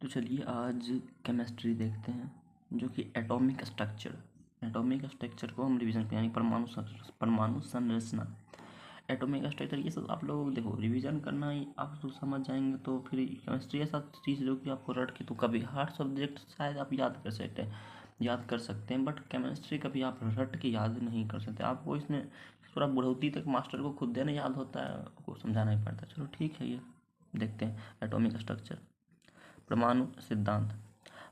तो चलिए आज केमिस्ट्री देखते हैं जो कि एटॉमिक स्ट्रक्चर को हम रिवीजन करें, यानी परमाणु संरचना। एटॉमिक स्ट्रक्चर ये सब आप लोग देखो रिवीजन करना ही आप तो समझ जाएंगे। तो फिर केमिस्ट्री ऐसा चीज़ जो कि आपको रट के तो कभी हार्ड सब्जेक्ट शायद आप याद कर सकते हैं, बट केमिस्ट्री कभी आप रट के याद नहीं कर सकते। आपको इसमें पूरा बुढ़ौती तक मास्टर को खुद देना याद होता है, आपको समझाना ही पड़ता है। चलो ठीक है, ये देखते हैं एटॉमिक स्ट्रक्चर। परमाणु सिद्धांत।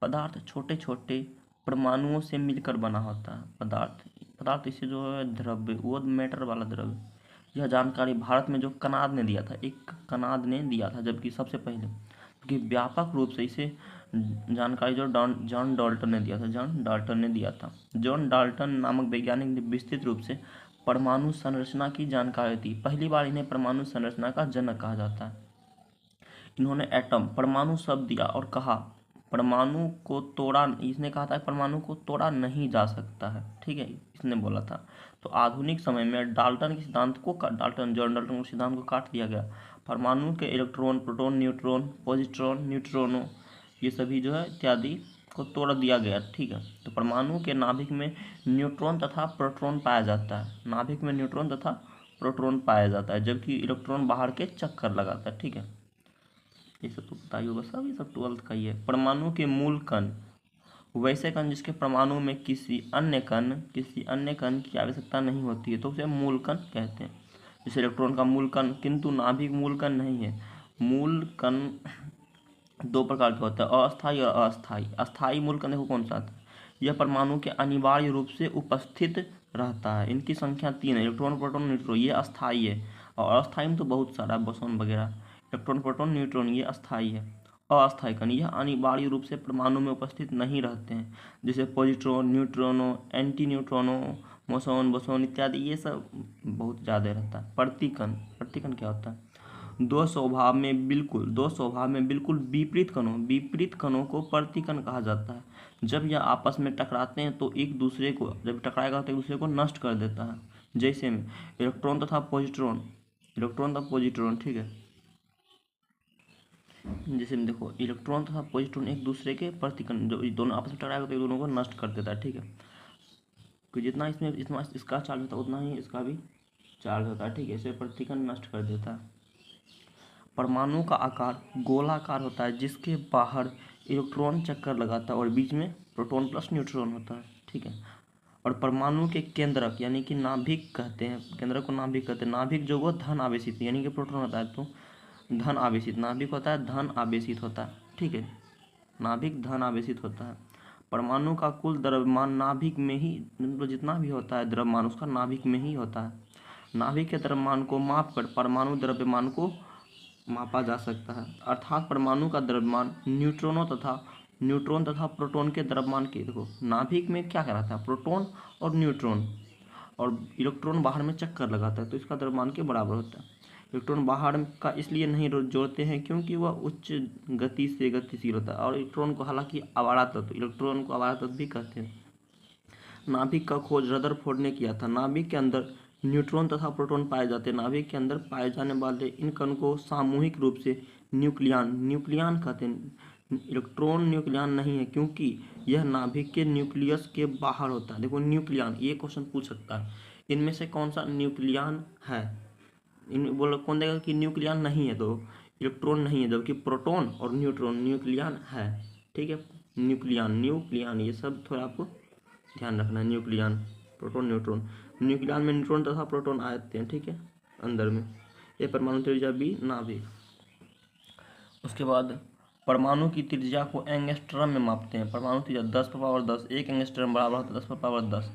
पदार्थ छोटे छोटे परमाणुओं से मिलकर बना होता है। पदार्थ इसे जो है द्रव्य, वो मैटर वाला द्रव्य। यह जानकारी भारत में जो कनाद ने दिया था, एक कनाद ने दिया था, जबकि सबसे पहले क्योंकि व्यापक रूप से इसे जानकारी जो जॉन डाल्टन ने दिया था। जॉन डाल्टन नामक वैज्ञानिक ने विस्तृत रूप से परमाणु संरचना की जानकारी दी। पहली बार इन्हें परमाणु संरचना का जनक कहा जाता है। इन्होंने एटम परमाणु शब्द दिया और कहा परमाणु को तोड़ा, इसने कहा था परमाणु को तोड़ा नहीं जा सकता है, ठीक है, इसने बोला था। तो आधुनिक समय में जॉन डाल्टन के सिद्धांत को काट दिया गया। परमाणु के इलेक्ट्रॉन, प्रोटॉन, न्यूट्रॉन, पॉजिट्रॉन, न्यूट्रॉनों, ये सभी जो है इत्यादि को तोड़ दिया गया, ठीक है। तो परमाणु के नाभिक में न्यूट्रॉन तथा प्रोटॉन पाया जाता है। नाभिक में न्यूट्रॉन तथा प्रोटॉन पाया जाता है, जबकि इलेक्ट्रॉन बाहर के चक्कर लगाता है, ठीक है। ये सब तो पता ही होगा, सब ये सब 12th का ही है। परमाणु के मूल कण, वैसे कण जिसके परमाणु में किसी अन्य कण की आवश्यकता नहीं होती है, तो उसे मूल कण कहते हैं। जैसे इलेक्ट्रॉन का मूल कण, किंतु नाभिक मूल कण नहीं है। मूल कण दो प्रकार के होते हैं, अस्थायी और अस्थायी। अस्थायी मूल कण देखो कौन सा आता है, यह परमाणु के अनिवार्य रूप से उपस्थित रहता है। इनकी संख्या 3 है, इलेक्ट्रॉन, प्रोटॉन, न्यूट्रॉन, ये अस्थायी है। और अस्थायी में तो बहुत सारा बोसॉन वगैरह। इलेक्ट्रॉन, प्रोटॉन, न्यूट्रॉन ये अस्थायी है। अस्थायी कण यह अनिवार्य रूप से परमाणु में उपस्थित नहीं रहते हैं, जैसे पॉजिट्रॉन, न्यूट्रॉनों, एंटी न्यूट्रॉनों, बोसॉन इत्यादि, ये सब बहुत ज़्यादा रहता है। प्रतिकण क्या होता है, दो स्वभाव में बिल्कुल विपरीत कणों को प्रतिकण कहा जाता है। जब यह आपस में टकराते हैं तो एक दूसरे को नष्ट कर देता है। जैसे में इलेक्ट्रॉन तथा पॉजिट्रॉन, ठीक है। जैसे में देखो इलेक्ट्रॉन तथा पॉजिट्रॉन एक दूसरे के प्रतिकण, जो दोनों आपस में टकराएगा तो एक दोनों को नष्ट कर देता है, ठीक है। तो जितना इसका चार्ज होता है उतना ही इसका भी चार्ज होता है, ठीक है। इसे प्रतिकण नष्ट कर देता है। परमाणु का आकार गोलाकार होता है, जिसके बाहर इलेक्ट्रॉन चक्कर लगाता है और बीच में प्रोटॉन प्लस न्यूट्रॉन होता है, ठीक है। और परमाणु के केंद्रक यानी कि नाभिक कहते हैं, केंद्रक को नाभिक कहते हैं। नाभिक जो वो धन आवेशित यानी कि प्रोटॉन होता है, तो धन आवेशित नाभिक होता है, धन आवेशित होता है, ठीक है। नाभिक धन आवेशित होता है। परमाणु का कुल द्रव्यमान नाभिक में ही, मतलब जितना भी होता है द्रव्यमान उसका नाभिक में ही होता है। नाभिक के द्रव्यमान को माप कर परमाणु द्रव्यमान को मापा जा सकता है। अर्थात परमाणु का द्रव्यमान न्यूट्रॉन तथा प्रोटॉन के द्रव्यमान के, देखो नाभिक में क्या कराता है, प्रोटॉन और न्यूट्रॉन, और इलेक्ट्रॉन बाहर में चक्कर लगाता है, तो इसका द्रव्यमान के बराबर होता है। इलेक्ट्रॉन बाहर का इसलिए नहीं जोड़ते हैं क्योंकि वह उच्च गति से गतिशील होता है, और इलेक्ट्रॉन को हालांकि आवारा तत्व भी कहते हैं। नाभिक का खोज रदरफोर्ड ने किया था। नाभिक के अंदर न्यूट्रॉन तथा प्रोटॉन पाए जाते हैं। नाभिक के अंदर पाए जाने वाले इन कण को सामूहिक रूप से न्यूक्लियन कहते हैं। इलेक्ट्रॉन न्यूक्लियन नहीं है क्योंकि यह नाभिक के न्यूक्लियस के बाहर होता है। देखो न्यूक्लियन, ये क्वेश्चन पूछ सकता है, इनमें से कौन न्यूक्लियन है, कौन देगा कि न्यूक्लियन नहीं है, तो इलेक्ट्रॉन नहीं है, जबकि प्रोटॉन और न्यूट्रॉन न्यूक्लियन है, ठीक है। न्यूक्लियन ये सब थोड़ा आपको ध्यान रखना है। Nucleon, proton, neutron. न्यूक्लियन में न्यूट्रॉन तथा प्रोटॉन आते हैं, ठीक है, अंदर में। ये परमाणु त्रिज्या बी नाभिक। उसके बाद परमाणु की त्रिज्या को एंगस्ट्रम में मापते हैं। परमाणु त्रिज्या 10⁻10, 1 एंगस्ट्रम बराबर होता है 10⁻10।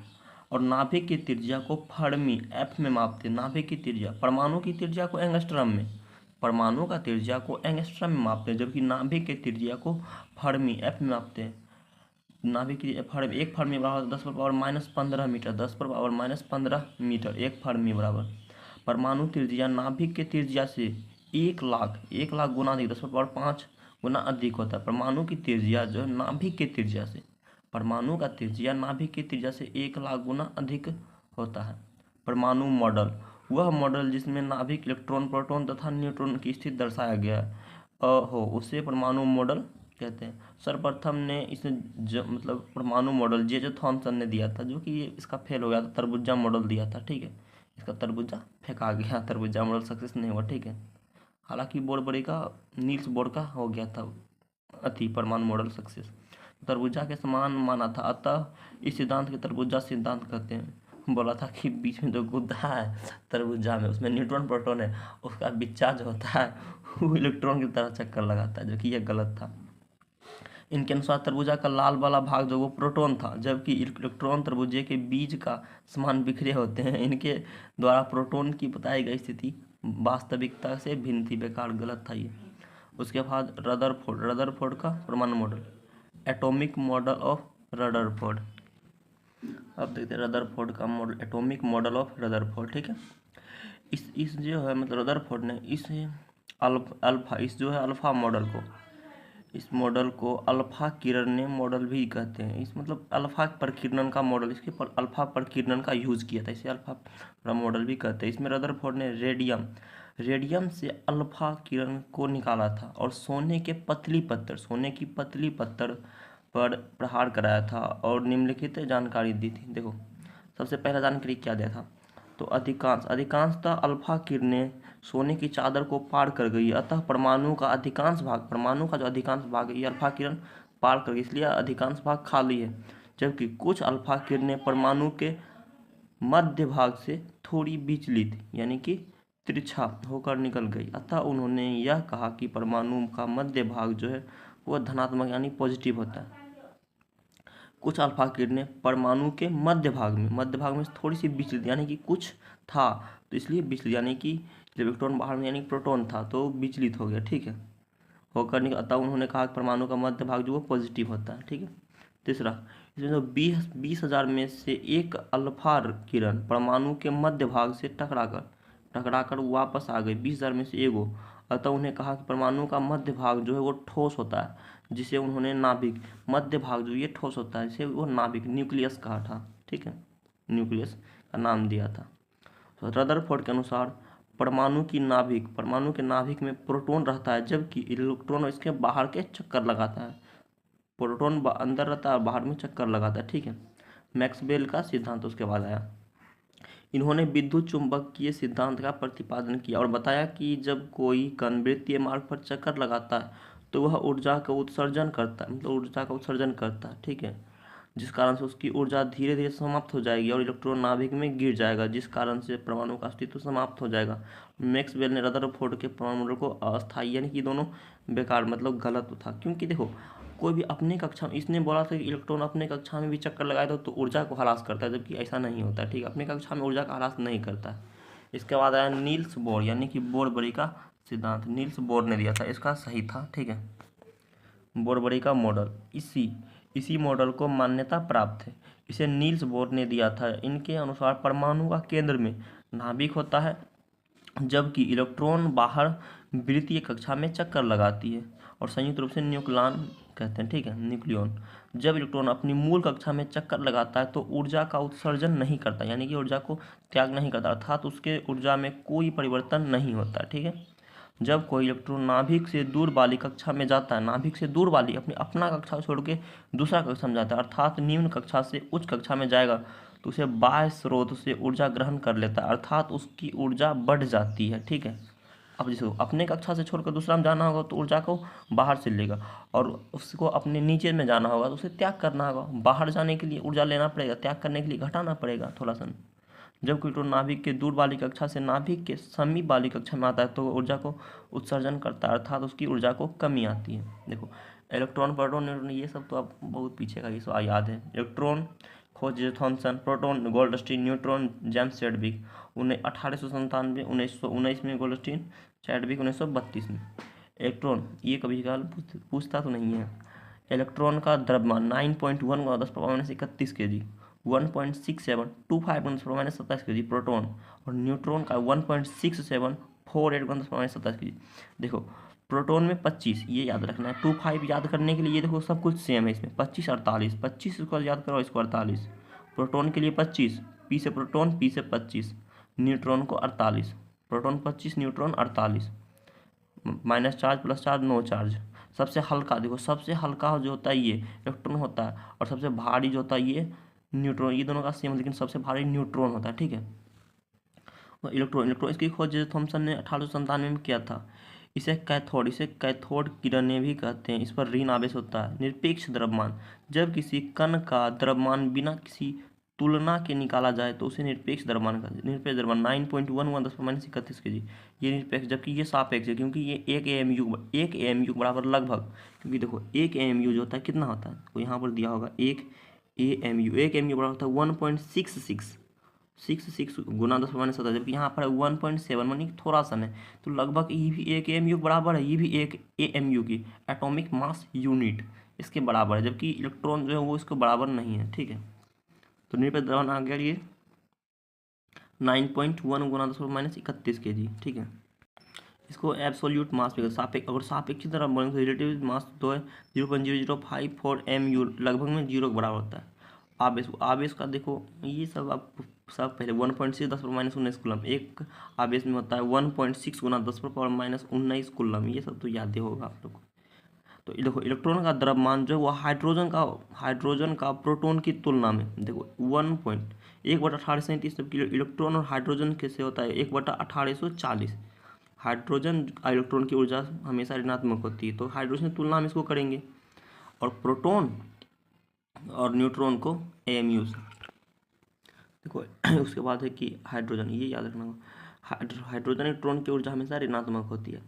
और नाभिक की त्रिज्या को फर्मी एफ में मापते हैं। नाभिक की त्रिज्या, परमाणु की त्रिज्या को एंगस्ट्रम में, मापते हैं, जबकि नाभिक की त्रिज्या को फर्मी एफ में मापते हैं। नाभिक की एक फर्मी बराबर 10⁻−15 मीटर, 10⁻−15 मीटर एक फर्मी बराबर। परमाणु त्रिज्या नाभिक के त्रिज्या से 1 लाख गुना अधिक, 10⁻5 गुना अधिक होता है। परमाणु की त्रिज्या जो है नाभिक की त्रिज्या से, परमाणु का त्रिज्या नाभिक की त्रिज्या से 1 लाख गुना अधिक होता है। परमाणु मॉडल, वह मॉडल जिसमें नाभिक, इलेक्ट्रॉन, प्रोटॉन तथा न्यूट्रॉन की स्थिति दर्शाया गया है, उसे परमाणु मॉडल कहते हैं। सर्वप्रथम ने इसे मतलब परमाणु मॉडल जे थॉमसन ने दिया था, जो कि ये इसका फेल हो गया था। तरबूजा मॉडल दिया था, ठीक है, इसका तरबूजा फेंका गया, तरबूजा मॉडल सक्सेस नहीं हुआ, ठीक है। हालांकि बोरबरी का, नील्स बोर का हो गया था अति परमाणु मॉडल सक्सेस। तरबूजा के समान माना था, अतः इस सिद्धांत के तरबूजा सिद्धांत कहते हैं। बोला था कि बीच में जो गुद्दा है तरबूजा में, उसमें न्यूट्रॉन प्रोटॉन है, उसका बिच्चा जो होता है वो इलेक्ट्रॉन की तरह चक्कर लगाता है, जो कि यह गलत था। इनके अनुसार तरबूजा का लाल वाला भाग जो वो प्रोटॉन था, जबकि इलेक्ट्रॉन तरबूजे के बीज का समान बिखरे होते हैं। इनके द्वारा प्रोटॉन की बताई गई स्थिति वास्तविकता से भिन्न थी, बेकार, गलत था ये। उसके बाद रदरफोर्ड का परमाणु model, atomic model of Rutherford. अब देखते हैं रदरफोर्ड का model, atomic model of Rutherford, ठीक है। इस जो है मतलब रदरफोर्ड ने इस अल्फा मॉडल को, इस मॉडल को अल्फा किरण मॉडल भी कहते हैं। इस मतलब अल्फा प्रकीर्णन का मॉडल, इसके पर अल्फा प्रकीर्णन का यूज किया था, इसे अल्फा मॉडल भी कहते हैं। इसमें रदरफोर्ड ने रेडियम से अल्फा किरण को निकाला था और सोने की पतली पत्थर पर प्रहार कराया था और निम्नलिखित जानकारी दी थी। देखो, सबसे पहला जानकारी क्या दिया था, तो अधिकांशतः अल्फा किरणें सोने की चादर को पार कर गई, अतः परमाणु का जो अधिकांश भाग है ये अल्फा किरण पार कर गई, इसलिए अधिकांश भाग खाली है। जबकि कुछ अल्फा किरणें परमाणु के मध्य भाग से थोड़ी विचलित यानी कि तिरछा होकर निकल गई, अतः उन्होंने यह कहा कि परमाणु का मध्य भाग जो है वह धनात्मक यानी पॉजिटिव होता है। कुछ अल्फा किरणें परमाणु के मध्य भाग में थोड़ी सी विचलित यानी कि कुछ था तो इसलिए विचलित, यानी कि जब इलेक्ट्रॉन बाहर में यानी प्रोटॉन था तो विचलित हो गया, ठीक है, होकर नहीं, अतः उन्होंने कहा कि परमाणु का मध्य भाग जो वो पॉजिटिव होता है, ठीक है। तीसरा, इसमें जो 20,000 में से एक अल्फा किरण परमाणु के मध्य भाग से टकराकर वापस आ गई, 20,000 में से एगो, अतः उन्हें कहा कि परमाणु का मध्य भाग जो है वो ठोस होता है, जिसे उन्होंने नाभिक, मध्य भाग जो ये ठोस होता है, इसे वो नाभिक, न्यूक्लियस कहा था, ठीक है, न्यूक्लियस का नाम दिया था। तो रदरफोर्ड के अनुसार परमाणु के नाभिक में प्रोटॉन रहता है, जबकि इलेक्ट्रॉन इसके बाहर के चक्कर लगाता है। प्रोटॉन अंदर रहता है, बाहर में चक्कर लगाता है, ठीक है। मैक्सवेल का सिद्धांत उसके बाद आया। इन्होंने विद्युत चुंबकीय सिद्धांत का प्रतिपादन किया और बताया कि जब कोई कण वृत्तीय मार्ग पर चक्कर लगाता है तो वह ऊर्जा का उत्सर्जन करता है, ठीक है, जिस कारण से उसकी ऊर्जा धीरे धीरे समाप्त हो जाएगी और इलेक्ट्रॉन नाभिक में गिर जाएगा, जिस कारण से परमाणु का अस्तित्व समाप्त हो जाएगा। मैक्सवेल ने रदरफोर्ड के परमाणु मॉडल को अस्थायी यानी कि दोनों बेकार मतलब गलत था, क्योंकि देखो कोई भी अपने कक्षा में, इसने बोला था कि इलेक्ट्रॉन अपने कक्षा में भी चक्कर लगाए तो ऊर्जा को ह्रास करता है, जबकि ऐसा नहीं होता है, ठीक है, अपने कक्षा में ऊर्जा का ह्रास नहीं करता है। इसके बाद आया नील्स बोर यानी कि बोरबरी का सिद्धांत, नील्स बोर ने दिया था, इसका सही था, ठीक है। बोरबरी का मॉडल, इसी मॉडल को मान्यता प्राप्त है, इसे नील्स बोर ने दिया था। इनके अनुसार परमाणु का केंद्र में नाभिक होता है, जबकि इलेक्ट्रॉन बाहर वृत्तीय कक्षा में चक्कर लगाती है और संयुक्त रूप से न्यूक्लियन कहते हैं, ठीक है, न्यूक्लियन। जब इलेक्ट्रॉन अपनी मूल कक्षा में चक्कर लगाता है तो ऊर्जा का उत्सर्जन नहीं करता, यानी कि ऊर्जा को त्याग नहीं करता, अर्थात उसके ऊर्जा में कोई परिवर्तन नहीं होता, ठीक है। जब कोई इलेक्ट्रॉन नाभिक से दूर वाली कक्षा में जाता है, नाभिक से दूर वाली अपना कक्षा छोड़ के दूसरा कक्षा में जाता है, अर्थात निम्न कक्षा से उच्च कक्षा में जाएगा, तो उसे बाह्य स्रोत से ऊर्जा ग्रहण कर लेता है, अर्थात उसकी ऊर्जा बढ़ जाती है, ठीक है। अब जिसको अपने कक्षा से छोड़कर दूसरा में जाना होगा तो ऊर्जा को बाहर से लेगा, और उसको अपने नीचे में जाना होगा तो उसे त्याग करना होगा, बाहर जाने के लिए ऊर्जा लेना पड़ेगा, त्याग करने के लिए घटाना पड़ेगा थोड़ा सा। जब कोई इलेक्ट्रॉन नाभिक के दूर वाली कक्षा से नाभिक के समीप वाली कक्षा में आता है तो वो ऊर्जा को उत्सर्जन करता है, अर्थात उसकी ऊर्जा को कमी आती है। देखो, इलेक्ट्रॉन, प्रोटॉन, न्यूट्रॉन, ये सब तो आप बहुत पीछे का ये सब याद है। इलेक्ट्रॉन खोज Thomson, proton Goldstein, neutron James Chadwick, 1897, 1919 में गोल्डस्टीन, चैडविक 1932 में। इलेक्ट्रॉन ये कभी कभार पूछता तो नहीं है। इलेक्ट्रॉन का द्रव्यमान 9.1 × 10⁻31 kg, 1.6725 × 10⁻27 kg प्रोटॉन, और न्यूट्रॉन का 1.6748 × 10⁻27 kg। देखो, प्रोटॉन में 25, ये याद रखना है, 25 याद करने के लिए ये देखो सब कुछ सेम है इसमें, 25 48, 25 इसको याद करो, इसको 48, प्रोटॉन के लिए 25, पी से प्रोटॉन, पी से 25, न्यूट्रॉन को 48, proton 25, neutron 48, minus charge plus charge no charge, सबसे हल्का, देखो सबसे हल्का जो होता है ये इलेक्ट्रॉन होता है, और सबसे भारी जो होता है ये न्यूट्रॉन। ये दोनों का सेम, लेकिन सबसे भारी न्यूट्रॉन होता है, ठीक है। और इलेक्ट्रॉन इसकी खोज थॉमसन ने 1897 में किया था। इसे कैथोड किरणें भी कहते हैं। इस पर ऋण आवेश होता है। निरपेक्ष द्रव्यमान, जब किसी कण का द्रव्यमान बिना किसी तुलना के निकाला जाए तो उसे निरपेक्ष द्रव्यमान कहते हैं। निरपेक्ष द्रव्यमान 9.11 10⁻31 kg, ये निरपेक्ष, जबकि ये सापेक्ष है, क्योंकि ये 1 AMU बराबर लगभग, क्योंकि देखो 1 AMU जो होता है कितना होता है, तो यहाँ पर दिया होगा 1 AMU बराबर होता है 1.66 गुना 10⁻17, जबकि यहाँ पर 1.7 मानी थोड़ा सा है, तो लगभग ये भी 1 AMU बराबर है। ये भी 1 AMU की एटॉमिक मास यूनिट इसके बराबर है, जबकि इलेक्ट्रॉन जो है वो इसको बराबर नहीं है, ठीक है। तो निरपेक्ष द्रव्यमान आ गया ये 9.1 गुना 10⁻31 kg, ठीक है। इसको एब्सोल्यूट मास भी सापेक्ष, अगर सापेक्षिक तरह बोलेंगे तो रिलेटिव मास तो है 0.0054 MU, लगभग में 0 के बराबर होता है। आवेश का देखो ये सब आप सब पहले 1.6 10⁻19 कूलम, एक आवेश में होता है 1.6 गुना 10⁻19 कूलम, ये सब तो याद ही होगा आप लोग को। तो देखो इलेक्ट्रॉन का द्रव्यमान जो है वो हाइड्रोजन का प्रोटॉन की तुलना में देखो 1/1837, जबकि इलेक्ट्रॉन और हाइड्रोजन कैसे होता है 1/1840। हाइड्रोजन इलेक्ट्रॉन की ऊर्जा हमेशा ऋणात्मक होती है, तो हाइड्रोजन की तुलना हम इसको करेंगे, और प्रोटॉन और न्यूट्रॉन को AMU से। देखो उसके बाद है कि हाइड्रोजन, ये याद रखना, हाइड्रोजन इलेक्ट्रॉन की ऊर्जा हमेशा ऋणात्मक होती है।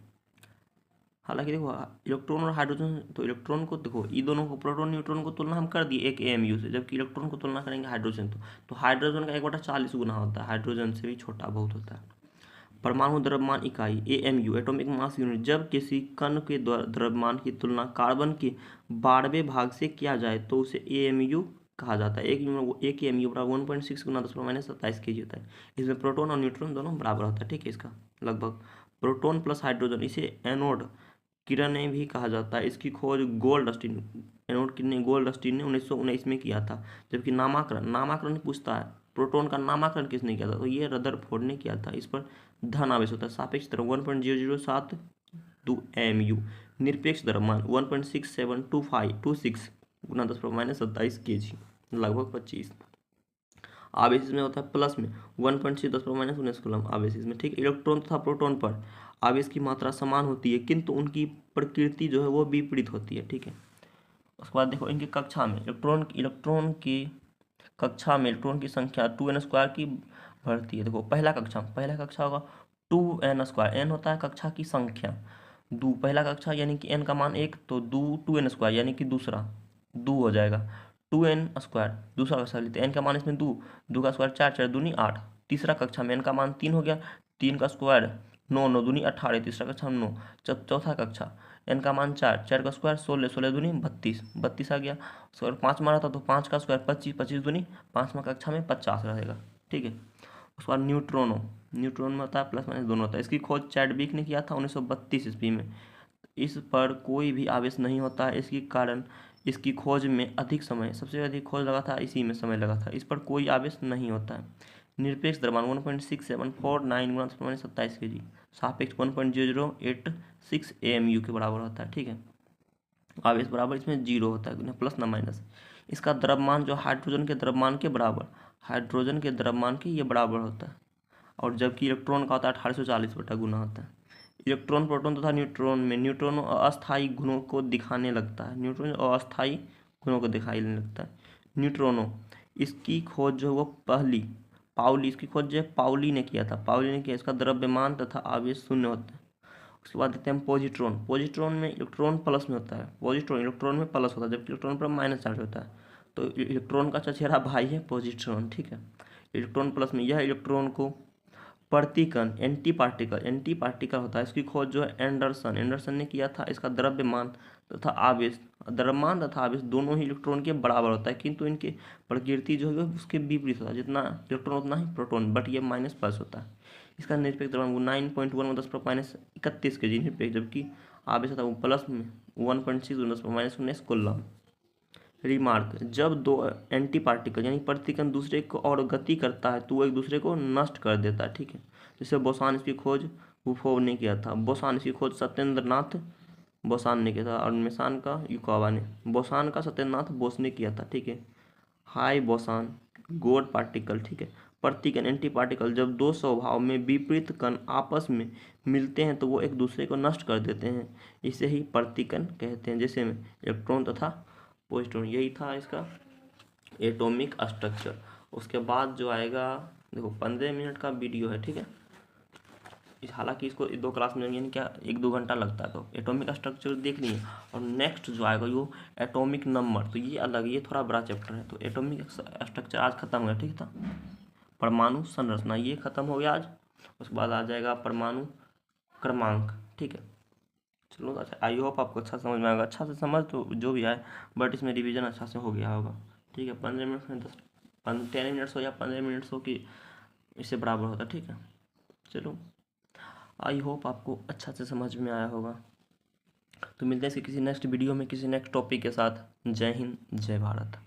हालांकि देखो इलेक्ट्रॉन और हाइड्रोजन, तो इलेक्ट्रॉन को देखो ये दोनों को प्रोटॉन न्यूट्रॉन को तुलना हम कर दिए 1 AMU से, जबकि इलेक्ट्रॉन को तुलना करेंगे हाइड्रोजन, तो हाइड्रोजन का 1/40 गुना होता है, हाइड्रोजन से भी छोटा बहुत होता है। परमाणु द्रव्यमान इकाई AMU एटॉमिक मास यूनिट, जब किसी कण के द्रव्यमान की तुलना कार्बन के 12वें भाग से किया जाए तो उसे AMU कहा जाता है। एक AMU बराबर 1.6 गुना 10⁻27 kg होता है। इसमें प्रोटॉन और न्यूट्रॉन दोनों बराबर होता है, ठीक है। इसका लगभग प्रोटॉन प्लस हाइड्रोजन, इसे एनोड किरणें भी कहा जाता है। इसकी खोज एनोड किरणें गोल्डस्टीन ने 1919 में किया था। जबकि नामाकरण पूछता है प्रोटॉन का नामाकरण किसने किया था, तो ये रदरफोर्ड ने किया था। इस पर धन आवेश होता है। सापेक्ष द्रव्यमान 1.0072 AMU। निरपेक्ष द्रव्यमान 1.6726 गुना 10⁻27 kg, लगभग 25। आवेश इसमें होता है प्लस में 1.6 10⁻19 कूलम आवेश इसमें, ठीक। इलेक्ट्रॉन तथा प्रोटॉन पर आवेश की मात्रा समान होती है, किंतु उनकी प्रकृति जो है वो विपरीत होती है, ठीक है। उसके बाद देखो इनकी कक्षा में इलेक्ट्रॉन की संख्या 2n² की बढ़ती है। देखो पहला कक्षा होगा 2n², n होता है कक्षा की संख्या, पहला कक्षा यानी कि n का मान 1, तो 2n² यानी कि दूसरा 2 हो जाएगा 2n²। दूसरा कक्षा लेते हैं, n का मान इसमें 2 का स्क्वायर 4 4 दूनी 8। तीसरा कक्षा में n का मान 3 हो गया, 3 का स्क्वायर 9 9 दूनी 18, तीसरा कक्षा 9। चौथा कक्षा n का मान 4 4 का स्क्वायर 16 16 दूनी 32 आ गया। स्क्वायर 5 मारा था तो 5 का स्क्वायर 25 25 दूनी 5वां कक्षा में 50 रहेगा, ठीक है। उसके बाद न्यूट्रॉन में होता है प्लस माइनस दोनों होता है। इसकी खोज चैडविक ने किया था 1932 ईस्वी में। इस पर कोई भी आवेश नहीं होता है, इसके कारण इसकी खोज में सबसे अधिक खोज लगा था, इसी में समय लगा था। इस पर कोई आवेश नहीं होता है। निरपेक्ष द्रव्यमान 1.6749 गुना 10⁻27 kg, सापेक्ष 1.0086 AMU के बराबर होता है, ठीक है। आवेश बराबर इसमें 0 होता है, ना प्लस ना माइनस। इसका द्रव्यमान जो हाइड्रोजन के द्रव्यमान के ये बराबर होता है, और जबकि इलेक्ट्रॉन का होता है 1840 बटा गुना होता है। इलेक्ट्रॉन प्रोटॉन तथा न्यूट्रॉन अस्थायी गुणों को दिखाने लगता है। न्यूट्रॉनो इसकी खोज जो वो पाउली ने किया था। इसका द्रव्यमान तथा आवेश 0 होता है। उसके बाद देखते हैं पॉजिट्रॉन में इलेक्ट्रॉन प्लस में होता है, इलेक्ट्रॉन में प्लस होता है, जबकि इलेक्ट्रॉन पर माइनस चार्ज होता है। तो इलेक्ट्रॉन का चचेरा भाई है पॉजिट्रॉन, ठीक है। इलेक्ट्रॉन प्लस में, यह इलेक्ट्रॉन को प्रतिकण एंटी पार्टिकल होता है। इसकी खोज जो है एंडरसन ने किया था। इसका द्रव्यमान तथा आवेश दोनों ही इलेक्ट्रॉन के बराबर होता है, किंतु इनके प्रकृति जो है उसके विपरीत होता है। जितना इलेक्ट्रॉन उतना ही प्रोटॉन, बट ये माइनस प्लस होता है। इसका निरपेक्ष द्रव्यमान 9.1 10⁻31 kg निरपेक्ष, जबकि आवेश होता है वो प्लस में 1.6 10⁻19 कूलम। रिमार्क, जब दो एंटी पार्टिकल यानी प्रतिकण दूसरे को और गति करता है तो वो एक दूसरे को नष्ट कर देता है, ठीक है। जैसे बोसॉन, इसकी खोज वुफोव ने किया था। बोसॉन, इसकी खोज सत्येंद्रनाथ बोसान ने किया था, और मेसान का युकावा ने। बोसान का सत्यनाथ बोस ने किया था, ठीक है। हाई बोसान गॉड पार्टिकल, ठीक है। प्रतिकण एंटी पार्टिकल, जब दो स्वभाव में विपरीत कण आपस में मिलते हैं तो वो एक दूसरे को नष्ट कर देते हैं, इसे ही प्रतिकण कहते हैं, जैसे में इलेक्ट्रॉन तथा प्रोटॉन। यही था इसका एटॉमिक स्ट्रक्चर। उसके बाद जो आएगा, देखो 15 मिनट का वीडियो है, ठीक है। हालांकि इसको 2 क्लास में यानी क्या 1-2 घंटा लगता है, तो एटॉमिक स्ट्रक्चर देख लिए। और नेक्स्ट जो आएगा वो एटॉमिक नंबर, तो ये अलग, ये थोड़ा बड़ा चैप्टर है। तो एटॉमिक स्ट्रक्चर आज खत्म हो गया, ठीक था। परमाणु संरचना ये खत्म हो गया आज। उसके बाद आ जाएगा परमाणु क्रमांक, ठीक है। चलो अच्छा, आई होप आपको अच्छा समझ में आएगा। अच्छा से समझ तो जो भी आए, बट इसमें रिवीजन अच्छा से हो गया होगा, ठीक है। 15 मिनट में 10 मिनट्स हो या 15 मिनट्स हो कि इससे बराबर होता, ठीक है। चलो, आई होप आपको अच्छा से समझ में आया होगा। तो मिलते हैं किसी नेक्स्ट वीडियो में किसी नेक्स्ट टॉपिक के साथ। जय हिंद, जय भारत।